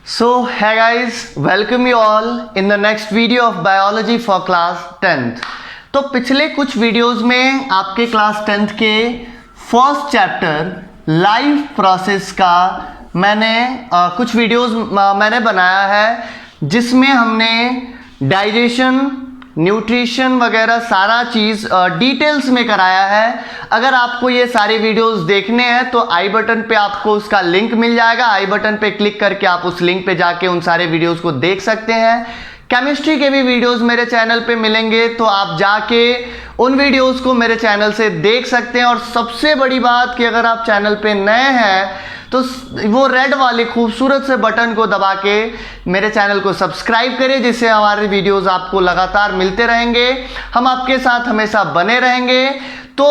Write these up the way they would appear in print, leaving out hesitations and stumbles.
So, hey guys, welcome you all in the next video of biology for class 10th. तो पिछले कुछ videos में आपके class 10th के फर्स्ट चैप्टर लाइफ प्रोसेस का मैंने कुछ वीडियोस मैंने बनाया है जिसमें हमने डाइजेशन, न्यूट्रिशन वगैरह सारा चीज़ डिटेल्स में कराया है। अगर आपको ये सारे वीडियोस देखने हैं तो आई बटन पे आपको उसका लिंक मिल जाएगा। आई बटन पे क्लिक करके आप उस लिंक पे जाके उन सारे वीडियोस को देख सकते हैं। केमिस्ट्री के भी वीडियोस मेरे चैनल पे मिलेंगे तो आप जाके उन वीडियोस को मेरे चैनल से देख सकते हैं। और सबसे बड़ी बात कि अगर आप चैनल पे नए हैं तो वो रेड वाले खूबसूरत से बटन को दबा के मेरे चैनल को सब्सक्राइब करें, जिससे हमारे वीडियोस आपको लगातार मिलते रहेंगे। हम आपके साथ हमेशा बने रहेंगे। तो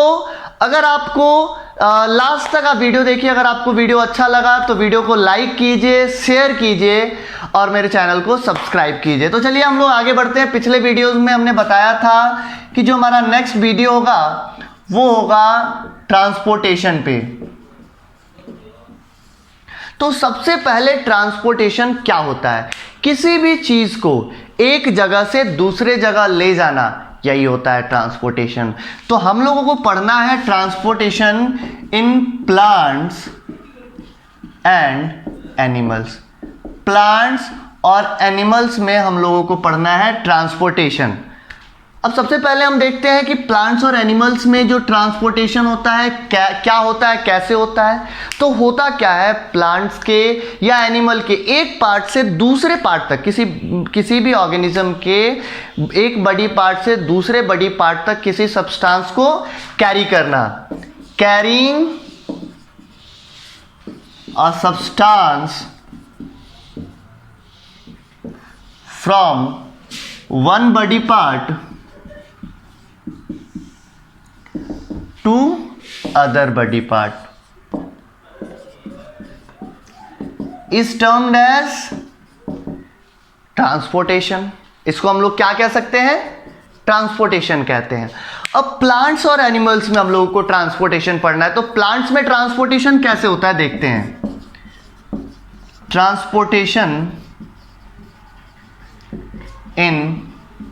अगर आपको लास्ट तक आप वीडियो देखिए, अगर आपको वीडियो अच्छा लगा तो वीडियो को लाइक कीजिए, शेयर कीजिए और मेरे चैनल को सब्सक्राइब कीजिए। तो चलिए हम लोग आगे बढ़ते हैं। पिछले वीडियोस में हमने बताया था कि जो हमारा नेक्स्ट वीडियो होगा वो होगा ट्रांसपोर्टेशन पे। तो सबसे पहले ट्रांसपोर्टेशन क्या होता है? किसी भी चीज को एक जगह से दूसरे जगह ले जाना, यही होता है ट्रांसपोर्टेशन। तो हम लोगों को पढ़ना है transportation in plants and animals. Plants और एनिमल्स में हम लोगों को पढ़ना है ट्रांसपोर्टेशन। अब सबसे पहले हम देखते हैं कि प्लांट्स और एनिमल्स में जो ट्रांसपोर्टेशन होता है क्या होता है, कैसे होता है। तो होता क्या है, प्लांट्स के या एनिमल के एक पार्ट से दूसरे पार्ट तक, किसी भी ऑर्गेनिज्म के एक बॉडी पार्ट से दूसरे बॉडी पार्ट तक किसी सब्सटेंस को कैरी करना। Carrying a substance from one body part to other body part is termed as transportation। इसको हम लोग क्या कह सकते हैं? ट्रांसपोर्टेशन कहते हैं। अब प्लांट्स और एनिमल्स में हम लोगों को ट्रांसपोर्टेशन पढ़ना है। तो प्लांट्स में ट्रांसपोर्टेशन कैसे होता है देखते हैं। ट्रांसपोर्टेशन इन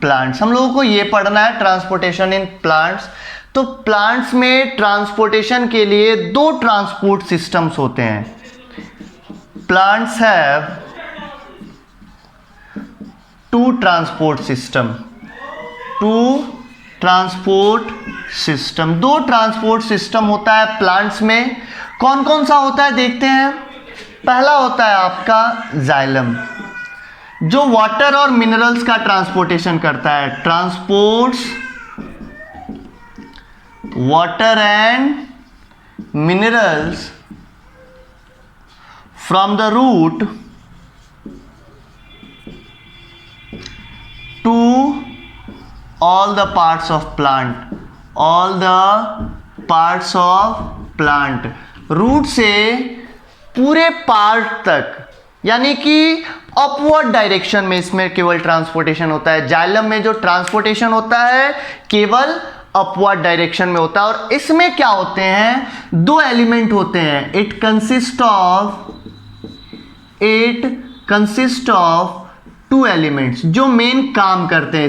प्लांट्स, हम लोगों को ये पढ़ना है ट्रांसपोर्टेशन इन प्लांट्स। तो प्लांट्स में ट्रांसपोर्टेशन के लिए दो ट्रांसपोर्ट सिस्टम्स होते हैं। Plants have two transport system. दो ट्रांसपोर्ट सिस्टम होता है प्लांट्स में। कौन कौन सा होता है देखते हैं। पहला होता है आपका जाइलम, जो वाटर और मिनरल्स का ट्रांसपोर्टेशन करता है। Transports water and minerals from the root to all the parts of plant। all the parts of plant, root से पूरे पार्ट तक, यानी कि अपवर्ड डायरेक्शन में इसमें केवल ट्रांसपोर्टेशन होता है। जाइलम में जो ट्रांसपोर्टेशन होता है केवल अपवर्ड डायरेक्शन में होता है। और इसमें क्या होते हैं, दो एलिमेंट होते हैं। It consist of two elements जो मेन काम करते हैं।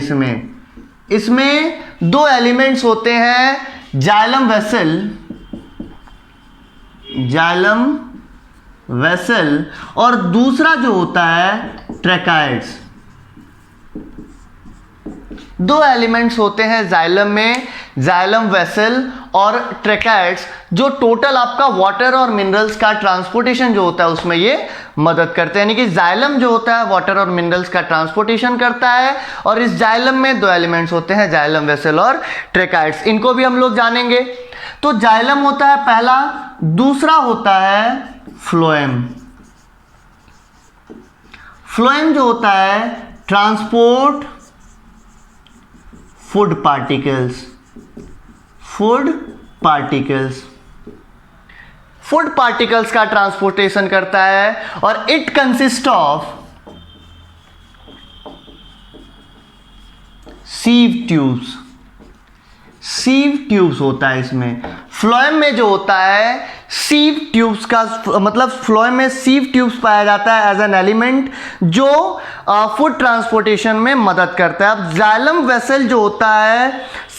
इसमें दो एलिमेंट्स होते हैं, जाइलम वेसल और दूसरा जो होता है ट्रैकाइड्स। दो एलिमेंट्स होते हैं जाइलम में, जाइलम वेसल और ट्रैकाइड्स, जो टोटल आपका वाटर और मिनरल्स का ट्रांसपोर्टेशन जो होता है उसमें ये मदद करते हैं। यानी कि जाइलम जो होता है वाटर और मिनरल्स का ट्रांसपोर्टेशन करता है। और इस जाइलम में दो एलिमेंट्स होते हैं, जाइलम वेसल और ट्रैकाइड्स। इनको भी हम लोग जानेंगे। तो जाइलम होता है पहला, दूसरा होता है फ्लोएम। फ्लोएम जो होता है ट्रांसपोर्ट फूड पार्टिकल्स का ट्रांसपोर्टेशन करता है। और it consist of sieve tubes होता है इसमें। फ्लोएम में जो होता है सीव ट्यूब्स का, मतलब फ्लोएम में सीव ट्यूब्स पाया जाता है एज एन एलिमेंट जो फूड ट्रांसपोर्टेशन में मदद करता है। अब जाइलम वेसल जो होता है,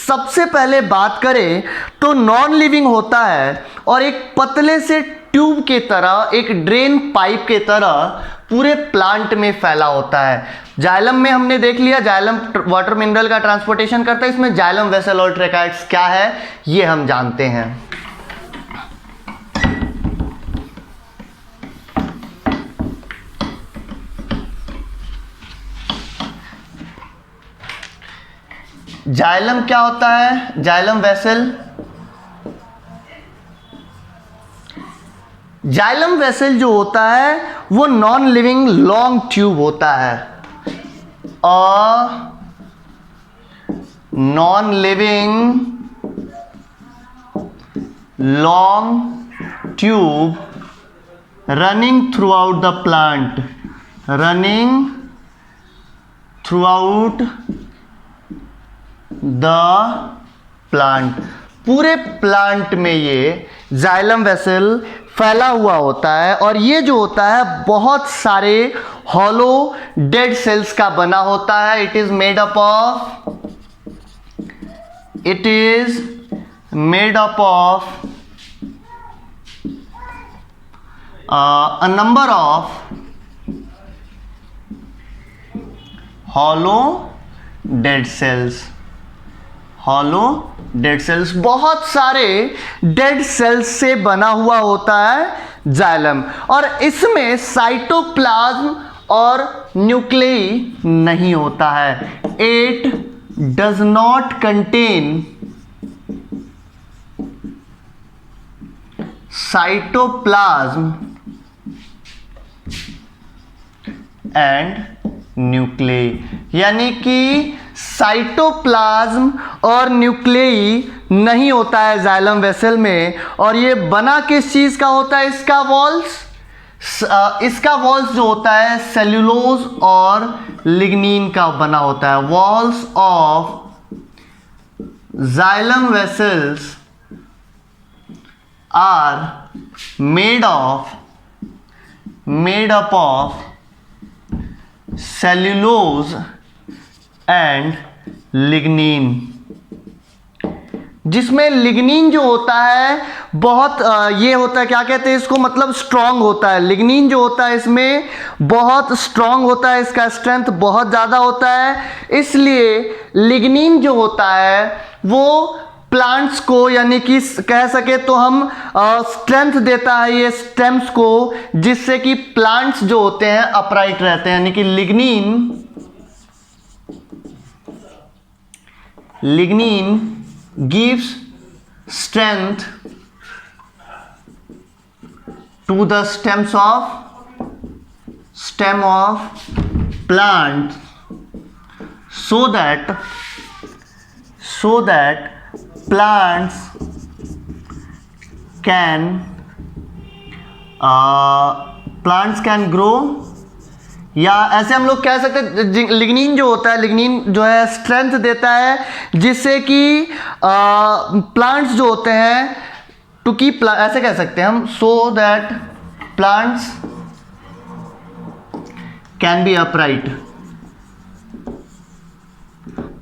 सबसे पहले बात करें तो नॉन लिविंग होता है और एक पतले से ट्यूब के तरह, एक ड्रेन पाइप के तरह पूरे प्लांट में फैला होता है। जाइलम में हमने देख लिया, जाइलम वाटर मिनरल का ट्रांसपोर्टेशन करता है। इसमें जाइलम वेसल और ट्रैकाइड्स क्या है ये हम जानते हैं। जाइलम क्या होता है? जाइलम वेसल, जाइलम वेसल जो होता है वो नॉन लिविंग लॉन्ग ट्यूब होता है। Non living long tube running through out the plant, running through out the plant. पूरे प्लांट में ये जाइलम वेसल फैला हुआ होता है और ये जो होता है बहुत सारे हॉलो डेड सेल्स का बना होता है। It is made up of a number of hollow dead cells, hollow dead cells, बहुत सारे डेड सेल्स से बना हुआ होता है जाइलम। और इसमें साइटोप्लाज्म और न्यूक्लियई नहीं होता है। It does not contain cytoplasm and nuclei, यानी कि साइटोप्लाज्म और न्यूक्लियई नहीं होता है जाइलम वेसल में। और ये बना किस चीज का होता है? इसका वॉल्स जो होता है सेल्यूलोज और लिग्निन का बना होता है। Walls of xylem vessels are made up of cellulose and lignin, जिसमें लिग्निन जो होता है बहुत ये होता है, क्या कहते हैं इसको, मतलब स्ट्रांग होता है। लिग्निन जो होता है इसमें बहुत स्ट्रांग होता है, इसका स्ट्रेंथ बहुत ज़्यादा होता है। इसलिए लिग्निन जो होता है वो प्लांट्स को, यानी कि कह सके तो हम स्ट्रेंथ देता है ये स्टेम्स को, जिससे कि प्लांट्स जो होते हैं अपराइट रहते हैं। यानी कि lignin gives strength to the stem of plant so that plants can grow, या ऐसे हम लोग कह सकते हैं लिग्निन जो होता है, लिग्निन जो है स्ट्रेंथ देता है, जिससे कि प्लांट्स जो होते हैं टू कीप, ऐसे कह सकते हैं हम, so that plants can be upright.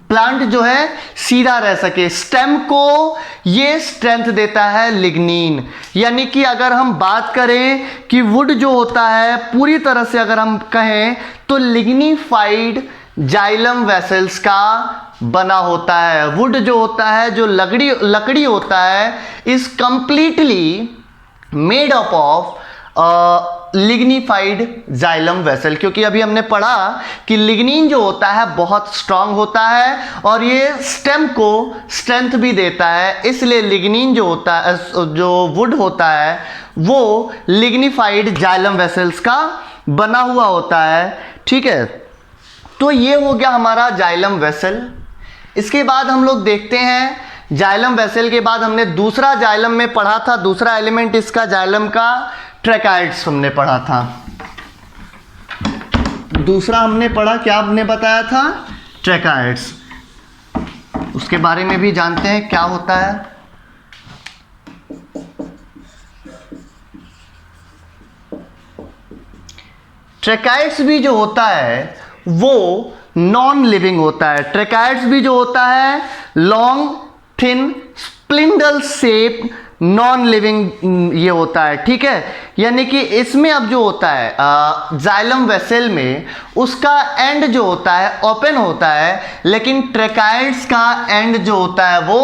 Plant जो है सीधा रह सके, स्टेम को ये स्ट्रेंथ देता है लिग्निन। यानी कि अगर हम बात करें कि वुड जो होता है पूरी तरह से अगर हम कहें तो लिग्निफाइड जाइलम वेसल्स का बना होता है। वुड जो होता है, जो लकड़ी होता है, is completely made up of lignified xylem vessel, क्योंकि अभी हमने पढ़ा कि लिग्निन जो होता है बहुत स्ट्रांग होता है और ये स्टेम को स्ट्रेंथ भी देता है। इसलिए लिग्निन जो होता है, जो वुड होता है, वो लिग्निफाइड जाइलम वेसल्स का बना हुआ होता है। ठीक है, तो ये हो गया हमारा जाइलम वेसल। इसके बाद हम लोग देखते हैं जाइलम वेसल के बाद हमने दूसरा जाइलम में पढ़ा था, दूसरा एलिमेंट इसका जाइलम का ट्रैकाइड्स हमने पढ़ा था। दूसरा हमने पढ़ा, क्या हमने बताया था? ट्रैकाइड्स। उसके बारे में भी जानते हैं क्या होता है। ट्रैकाइड्स भी जो होता है वो नॉन लिविंग होता है। ट्रैकाइड्स भी जो होता है long thin spindle shape non living ये होता है, ठीक है। यानी कि इसमें अब जो होता है जाइलम वेसल में उसका एंड जो होता है ओपन होता है, लेकिन ट्रैकाइड्स का एंड जो होता है वो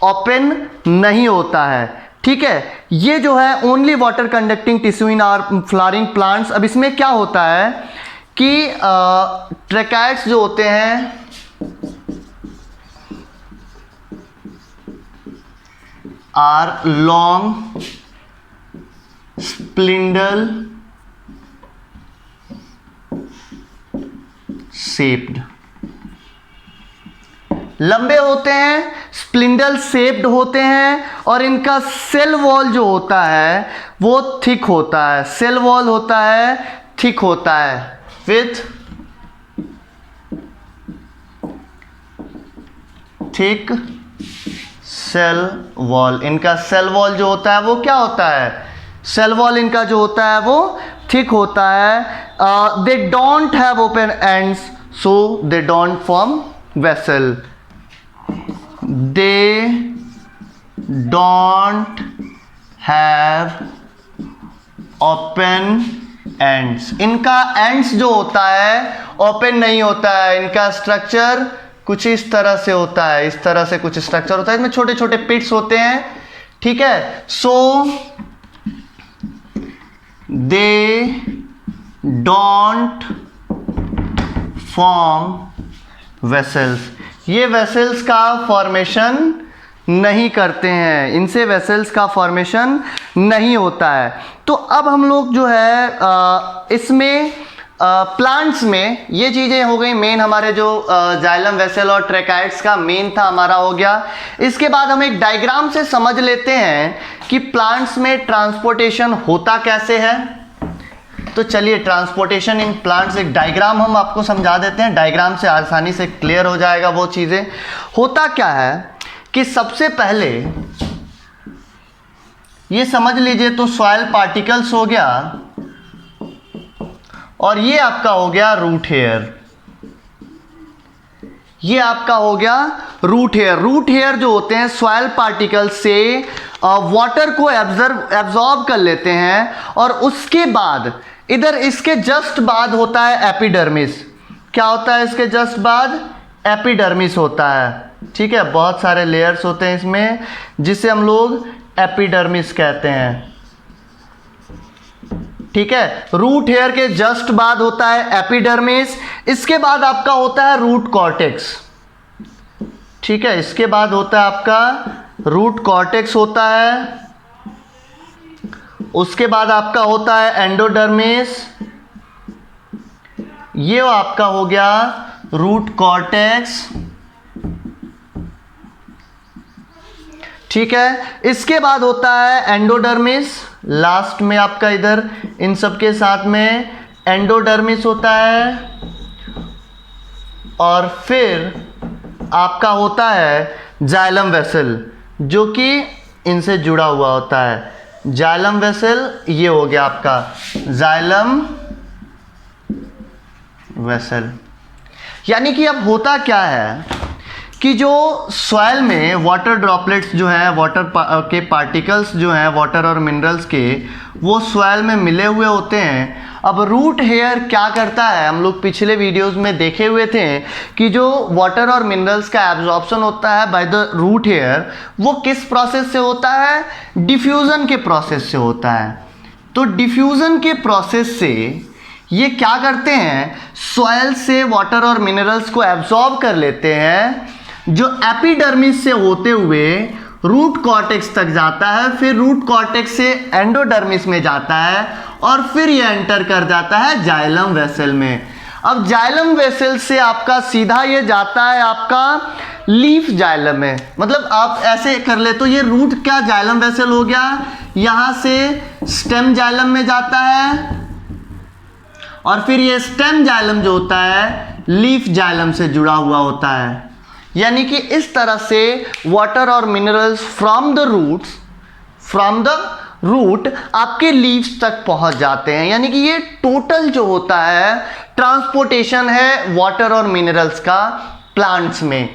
ओपन नहीं होता है, ठीक है। ये जो है only water conducting tissue in our flowering plants. अब इसमें क्या होता है कि ट्रैकाइड्स जो होते हैं आर लॉन्ग स्प्लिंडल शेप्ड, लंबे होते हैं, स्प्लिंडल शेप्ड होते हैं, और इनका सेल वॉल जो होता है वो थिक होता है। सेल वॉल होता है थिक होता है विथ थिक सेल वॉल। इनका सेल वॉल जो होता है वो क्या होता है, सेल वॉल इनका जो होता है वो थिक होता है। They don't have open ends so they don't form vessel. They don't have open ends, इनका एंड्स जो होता है ओपन नहीं होता है। इनका स्ट्रक्चर कुछ इस तरह से होता है, इस तरह से कुछ स्ट्रक्चर होता है, इसमें छोटे छोटे पिट्स होते हैं, ठीक है। सो दे डोंट फॉर्म वेसल्स, ये वेसल्स का फॉर्मेशन नहीं करते हैं, इनसे वेसल्स का फॉर्मेशन नहीं होता है। तो अब हम लोग जो है इसमें प्लांट्स में ये चीज़ें हो गई मेन, हमारे जो जाइलम वेसल और ट्रैकाइड्स का मेन था हमारा हो गया। इसके बाद हम एक डायग्राम से समझ लेते हैं कि प्लांट्स में ट्रांसपोर्टेशन होता कैसे है। तो चलिए ट्रांसपोर्टेशन इन प्लांट्स एक डायग्राम हम आपको समझा देते हैं, डायग्राम से आसानी से क्लियर हो जाएगा वो चीज़ें। होता क्या है कि सबसे पहले ये समझ लीजिए, तो सॉइल पार्टिकल्स हो गया और ये आपका हो गया रूट हेयर, ये आपका हो गया रूट हेयर। रूट हेयर जो होते हैं सॉइल पार्टिकल से वाटर को एब्जॉर्ब कर लेते हैं, और उसके बाद इधर इसके जस्ट बाद होता है एपिडर्मिस। क्या होता है इसके जस्ट बाद, एपिडर्मिस होता है, ठीक है। बहुत सारे लेयर्स होते हैं इसमें जिसे हम लोग एपिडर्मिस कहते हैं, ठीक है। रूट हेयर के जस्ट बाद होता है एपिडर्मिस, इसके बाद आपका होता है रूट कॉर्टेक्स, ठीक है। इसके बाद होता है आपका रूट कॉर्टेक्स होता है, उसके बाद आपका होता है एंडोडर्मिस, ये आपका हो गया रूट कॉर्टेक्स, ठीक है। इसके बाद होता है एंडोडर्मिस, लास्ट में आपका इधर इन सब के साथ में एंडोडर्मिस होता है, और फिर आपका होता है जाइलम वेसल जो कि इनसे जुड़ा हुआ होता है। जाइलम वेसल ये हो गया आपका जाइलम वेसल। यानी कि अब होता क्या है कि जो सॉइल में वाटर ड्रॉपलेट्स जो है, वाटर के पार्टिकल्स जो हैं वाटर और मिनरल्स के, वो सॉइल में मिले हुए होते हैं। अब रूट हेयर क्या करता है, हम लोग पिछले वीडियोस में देखे हुए थे कि जो वाटर और मिनरल्स का एब्जॉर्प्शन होता है बाय द रूट हेयर, वो किस प्रोसेस से होता है, डिफ्यूज़न के प्रोसेस से होता है। तो डिफ्यूज़न के प्रोसेस से ये क्या करते हैं, सॉइल से वाटर और मिनरल्स को एब्जॉर्ब कर लेते हैं, जो एपिडर्मिस से होते हुए रूट कॉर्टेक्स तक जाता है, फिर रूट कॉर्टेक्स से एंडोडर्मिस में जाता है, और फिर ये एंटर कर जाता है जाइलम वेसल में। अब जाइलम वेसल से आपका सीधा ये जाता है आपका लीफ जाइलम में, मतलब आप ऐसे कर ले तो ये रूट क्या जाइलम वेसल हो गया, यहाँ से स्टेम जाइलम में जाता है, और फिर ये स्टेम जाइलम जो होता है लीफ जाइलम से जुड़ा हुआ होता है। यानी कि इस तरह से वाटर और minerals from the roots, from the root आपके लीव्स तक पहुंच जाते हैं। यानी कि ये टोटल जो होता है ट्रांसपोर्टेशन है वाटर और मिनरल्स का प्लांट्स में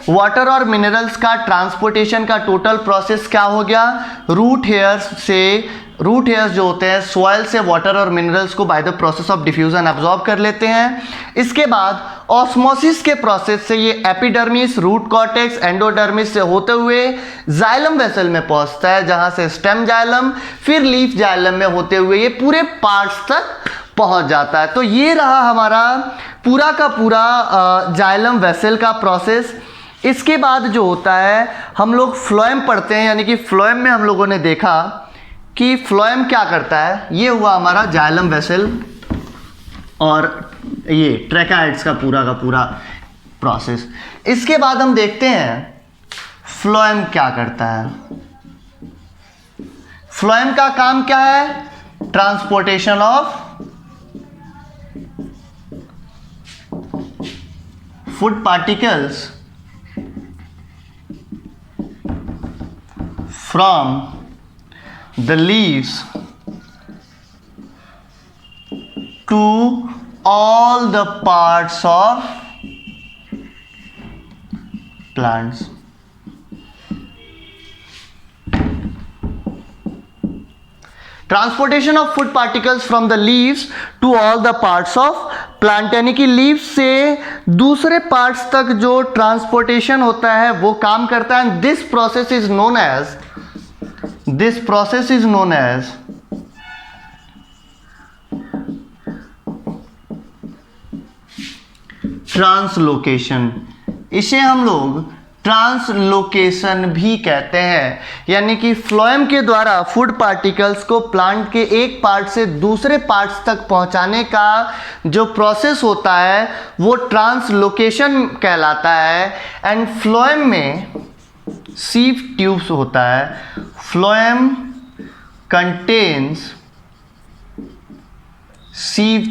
वाटर और मिनरल्स का ट्रांसपोर्टेशन का टोटल प्रोसेस क्या हो गया, रूट हेयर्स जो होते हैं सॉइल से वाटर और मिनरल्स को by the process of diffusion absorb कर लेते हैं। इसके बाद ऑस्मोसिस के प्रोसेस से ये एपिडर्मिस, रूट कॉर्टेक्स, एंडोडर्मिस से होते हुए जाइलम वेसल में पहुंचता है, जहां से स्टेम जाइलम, फिर लीफ जाइलम में होते हुए ये पूरे पार्ट्स तक पहुंच जाता है। तो ये रहा हमारा पूरा का पूरा जाइलम वेसल का प्रोसेस। इसके बाद जो होता है हम लोग फ्लोएम पढ़ते हैं, यानी कि फ्लोएम में हम लोगों ने देखा कि फ्लोएम क्या करता है। ये हुआ हमारा जाइलम वेसल और ये ट्रैकाइड्स का पूरा प्रोसेस। इसके बाद हम देखते हैं फ्लोएम क्या करता है। फ्लोएम का काम क्या है, transportation of food particles from the leaves to all the parts of plants. Transportation of food particles from the leaves to all the parts of plant, यानी कि लीव्स से दूसरे पार्ट्स तक जो ट्रांसपोर्टेशन होता है वो काम करता है। This process is known as translocation. इसे हम लोग ट्रांसलोकेशन भी कहते हैं। यानी कि फ्लोएम के द्वारा फूड पार्टिकल्स को प्लांट के एक पार्ट से दूसरे पार्ट्स तक पहुंचाने का जो प्रोसेस होता है वो ट्रांसलोकेशन कहलाता है। एंड फ्लोएम में सीव ट्यूब्स होता है। फ्लोएम कंटेन्स सीव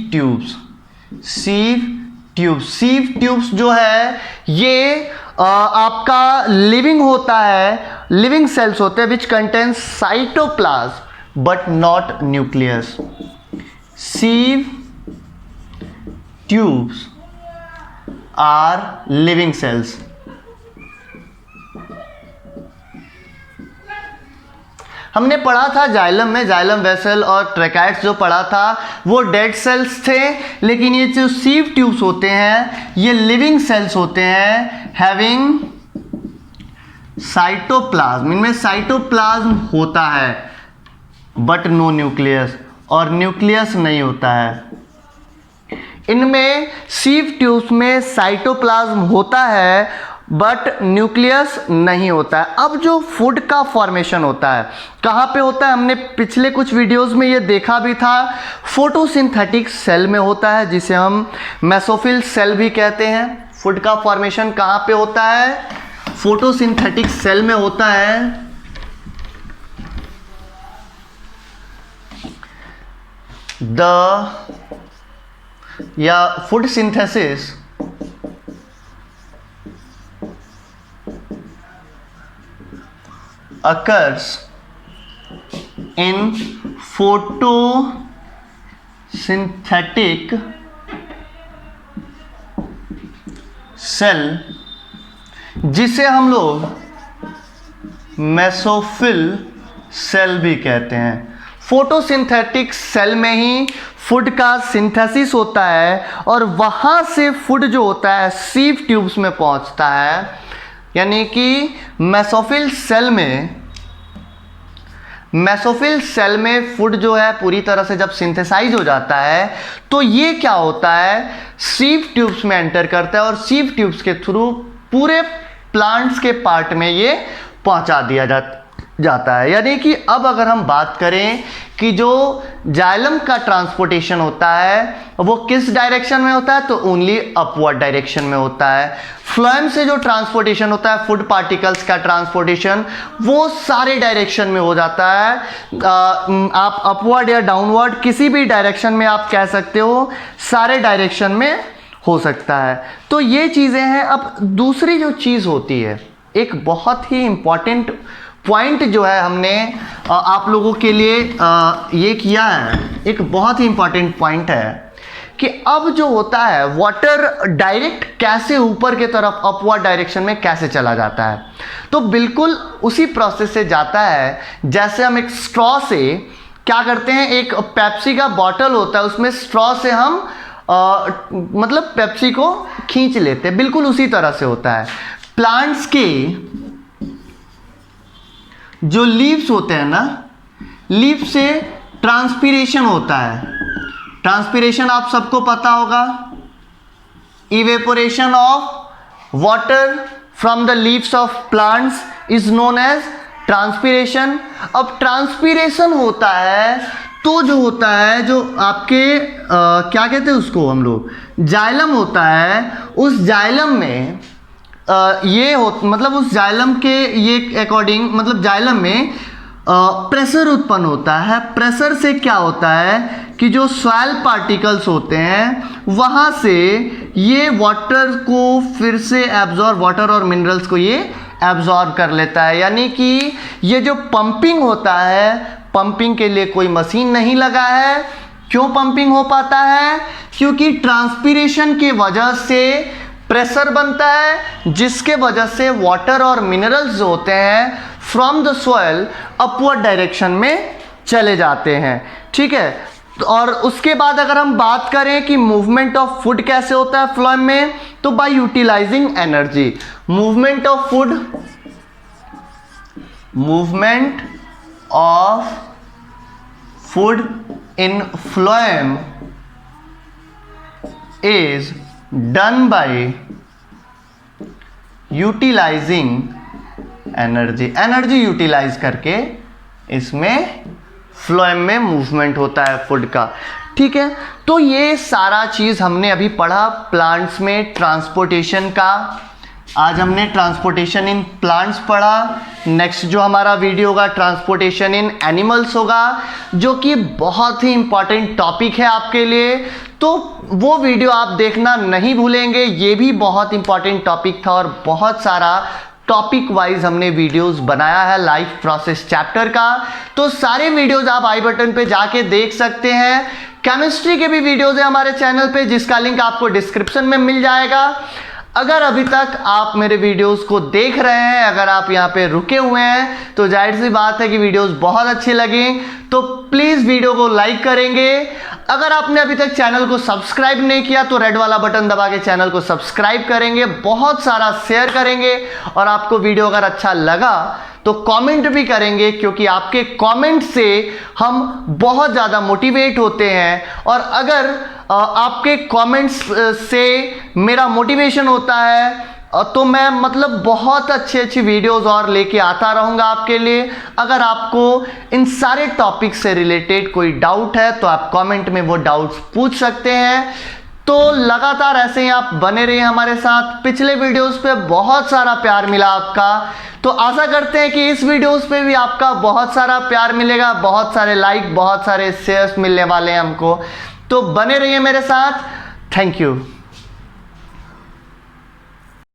ट्यूब्स जो है ये आपका लिविंग सेल्स होते हैं which contains cytoplasm but not nucleus. Sieve tubes are living cells. हमने पढ़ा था जाइलम में, जाइलम वेसल और ट्रैकाइड्स जो पढ़ा था वो डेड सेल्स थे, लेकिन ये जो सीव ट्यूब्स होते हैं ये लिविंग सेल्स होते हैं हैविंग साइटोप्लाज्म। इनमें साइटोप्लाज्म होता है बट नो न्यूक्लियस, और न्यूक्लियस नहीं होता है। इनमें सीव ट्यूब्स में साइटोप्लाज्म होता है बट न्यूक्लियस नहीं होता है। अब जो फूड का फॉर्मेशन होता है कहाँ पे होता है, हमने पिछले कुछ वीडियोस में ये देखा भी था, फोटोसिंथेटिक सेल में होता है जिसे हम मेसोफिल सेल भी कहते हैं। फूड का फॉर्मेशन कहाँ पे होता है, फोटोसिंथेटिक सेल में होता है। Food synthesis occurs in photosynthetic cell जिसे हम लोग मेसोफिल सेल भी कहते हैं। फोटोसिंथेटिक सेल में ही फूड का सिंथेसिस होता है और वहाँ से फूड जो होता है सीव ट्यूब्स में पहुँचता है। यानी कि मेसोफिल सेल में फूड जो है पूरी तरह से जब सिंथेसाइज हो जाता है तो ये क्या होता है, सीव ट्यूब्स में एंटर करता है और सीव ट्यूब्स के थ्रू पूरे प्लांट्स के पार्ट में ये पहुंचा दिया जाता है। यानी कि अब अगर हम बात करें कि जो जाइलम का ट्रांसपोर्टेशन होता है वो किस डायरेक्शन में होता है, तो ओनली अपवर्ड डायरेक्शन में होता है। फ्लोएम से जो ट्रांसपोर्टेशन होता है फूड पार्टिकल्स का ट्रांसपोर्टेशन वो सारे डायरेक्शन में हो जाता है। आप अपवर्ड या डाउनवर्ड किसी भी डायरेक्शन में आप कह सकते हो, सारे डायरेक्शन में हो सकता है। तो ये चीज़ें हैं। अब दूसरी जो चीज़ होती है, एक बहुत ही इंपॉर्टेंट पॉइंट जो है हमने आप लोगों के लिए ये किया है, एक बहुत ही इंपॉर्टेंट पॉइंट है कि अब जो होता है वाटर डायरेक्ट कैसे ऊपर के तरफ अपवर्ड डायरेक्शन में कैसे चला जाता है। तो बिल्कुल उसी प्रोसेस से जाता है जैसे हम एक स्ट्रॉ से क्या करते हैं, एक पेप्सी का बॉटल होता है उसमें स्ट्रॉ से हम मतलब पेप्सी को खींच लेते हैं, बिल्कुल उसी तरह से होता है। प्लांट्स के जो लीव्स होते हैं ना, लीव से ट्रांसपीरेशन होता है। ट्रांसपीरेशन आप सबको पता होगा, evaporation of water from the leaves of plants is known as transpiration. अब ट्रांसपीरेशन होता है तो जो होता है, जो आपके क्या कहते हैं उसको हम लोग, जाइलम होता है, उस जाइलम में मतलब उस जाइलम के ये अकॉर्डिंग, मतलब जाइलम में प्रेशर उत्पन्न होता है। प्रेशर से क्या होता है कि जो सॉइल पार्टिकल्स होते हैं वहाँ से ये वाटर को फिर से एब्जॉर्ब, वाटर और मिनरल्स को ये एब्जॉर्ब कर लेता है। यानी कि ये जो पंपिंग होता है, पंपिंग के लिए कोई मशीन नहीं लगा है। क्यों पंपिंग हो पाता है? क्योंकि ट्रांसपीरेशन की वजह से प्रेशर बनता है जिसके वजह से वाटर और मिनरल्स जो होते हैं from the soil upward direction में चले जाते हैं। ठीक है, और उसके बाद अगर हम बात करें कि मूवमेंट ऑफ फूड कैसे होता है फ्लोएम में, तो by utilizing energy. Movement of food in phloem is done by utilizing energy utilize करके इसमें फ्लोएम में मूवमेंट होता है फूड का। ठीक है, तो ये सारा चीज़ हमने अभी पढ़ा प्लांट्स में ट्रांसपोर्टेशन का। आज हमने ट्रांसपोर्टेशन इन प्लांट्स पढ़ा। नेक्स्ट जो हमारा वीडियो होगा ट्रांसपोर्टेशन इन एनिमल्स होगा, जो कि बहुत ही इंपॉर्टेंट टॉपिक है आपके लिए, तो वो वीडियो आप देखना नहीं भूलेंगे। ये भी बहुत इंपॉर्टेंट टॉपिक था और बहुत सारा टॉपिक वाइज हमने वीडियोस बनाया है लाइफ प्रोसेस चैप्टर का। तो सारे वीडियोस आप आई बटन पे जाके देख सकते हैं। केमिस्ट्री के भी वीडियोस है हमारे चैनल पे जिसका लिंक आपको डिस्क्रिप्शन में मिल जाएगा। अगर अभी तक आप मेरे वीडियोस को देख रहे हैं, अगर आप यहाँ पे रुके हुए हैं, तो जाहिर सी बात है कि वीडियोस बहुत अच्छी लगी, तो प्लीज़ वीडियो को लाइक करेंगे। अगर आपने अभी तक चैनल को सब्सक्राइब नहीं किया तो रेड वाला बटन दबा के चैनल को सब्सक्राइब करेंगे, बहुत सारा शेयर करेंगे, और आपको वीडियो अगर अच्छा लगा तो कमेंट भी करेंगे, क्योंकि आपके कमेंट से हम बहुत ज़्यादा मोटिवेट होते हैं। और अगर आपके कमेंट्स से मेरा मोटिवेशन होता है तो मैं मतलब बहुत अच्छी वीडियोस और लेके आता रहूँगा आपके लिए। अगर आपको इन सारे टॉपिक से रिलेटेड कोई डाउट है तो आप कमेंट में वो डाउट्स पूछ सकते हैं। तो लगातार ऐसे ही आप बने रहिए हमारे साथ। पिछले वीडियोस पे बहुत सारा प्यार मिला आपका, तो आशा करते हैं कि इस वीडियोस पे भी आपका बहुत सारा प्यार मिलेगा, बहुत सारे लाइक, बहुत सारे शेयर्स मिलने वाले हैं हमको। तो बने रहिए मेरे साथ। Thank you.